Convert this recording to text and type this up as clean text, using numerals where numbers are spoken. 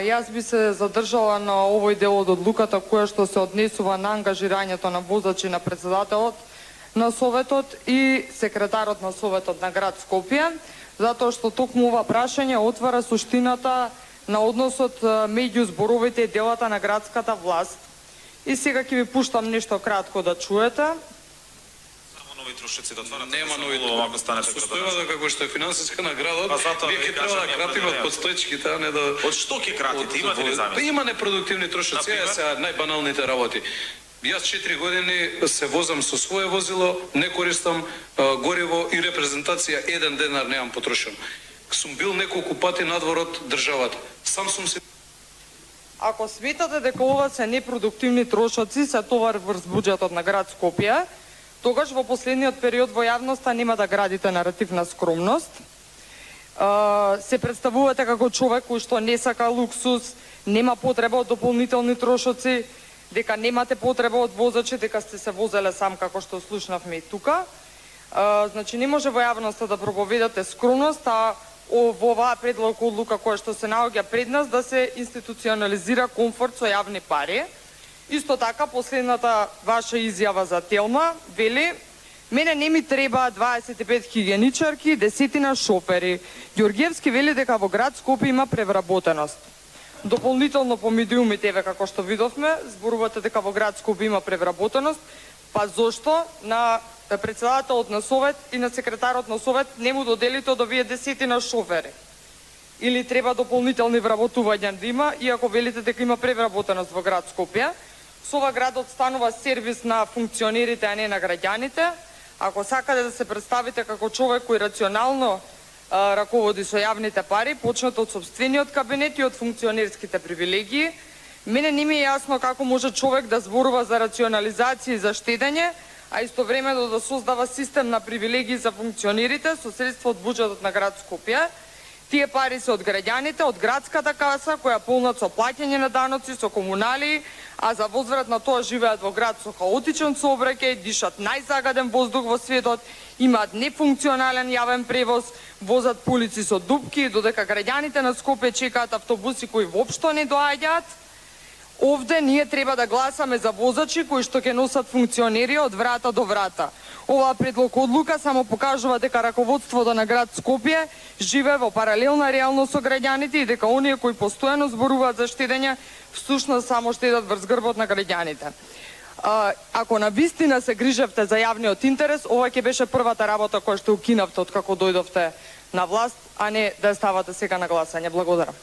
Јас би се задржала на овој дел од одлуката која што се однесува на ангажирањето на возачи на председателот на Советот и секретарот на Советот на град Скопје, затоа што токму ова прашање отвара суштината на односот меѓу зборовите и делата на градската власт. И сега ќе ви пуштам нешто кратко да чуете. Нови трошоци да отварат. Нема нови трошоци. Состојува да како што е финансиска на градот, вие ќе треба да кратиме од подстојчките, а не да... Од што ќе кратите? Имате ли замисла? Има непродуктивни трошоци, се најбаналните работи. Јас 4 години се возам со свое возило, не користам гориво и репрезентација, 1 денар немам потрошен. Сум бил неколку пати надвор од државата. Сам сум се... Ако сметате дека ова се непродуктивни трошоци, се товар врз буџетот на град Скопје, тогаш во последниот период во јавноста нема да градите наратив на скромност. Се представувате како човек кој што не сака луксус, нема потреба од дополнителни трошоци, дека немате потреба од возачи, дека сте се возеле сам како што слушнавме и тука. Значи не може во јавноста да проповедате скромност, а во оваа предлог одлука која што се наоѓа пред нас да се институционализира комфорт со јавни пари. Исто така, последната ваша изјава за Телма вели: мене не ми треба 25 хигиеничарки, десетина шофери. Ѓорѓевски вели дека во град Скопје има превработеност. Дополнително по медиумите, како што видовме, зборувате дека во град Скопје има превработеност, па зошто на председателот на Совет и на секретарот на Совет не му доделите од овие десетина шофери? Или треба дополнителни вработувања да има, иако велите дека има превработеност во град Скопје? Со ова градот станува сервис на функционерите, а не на граѓаните. Ако сакате да се представите како човек кој рационално раководи со јавните пари, почнете од сопствениот кабинет и од функционерските привилегии. Мене не ми е јасно како може човек да зборува за рационализација и за штедење, а истовремено да создава систем на привилегии за функционерите со средства од буџетот на град Скопје. Тие пари се од граѓаните, од градската каса, која полнат со плаќање на даноци, со комунали, а за возврат на тоа живеат во град со хаотичен сообраќај, дишат најзагаден воздух во светот, имаат нефункционален јавен превоз, возат по улици со дупки, додека граѓаните на Скопје чекаат автобуси кои воопшто не доаѓаат. Овде ние треба да гласаме за возачи кои што ќе носат функционери од врата до врата. Оваа предлог одлука само покажува дека раководството на град Скопје живее во паралелна реалност со граѓаните и дека оние кои постојано зборуваат за штедење всушност само штедат врз грбот на граѓаните. Ако навистина се грижевте за јавниот интерес, ова ќе беше првата работа која што укинавте од како дојдовте на власт, а не да ставате сега на гласање. Благодарам.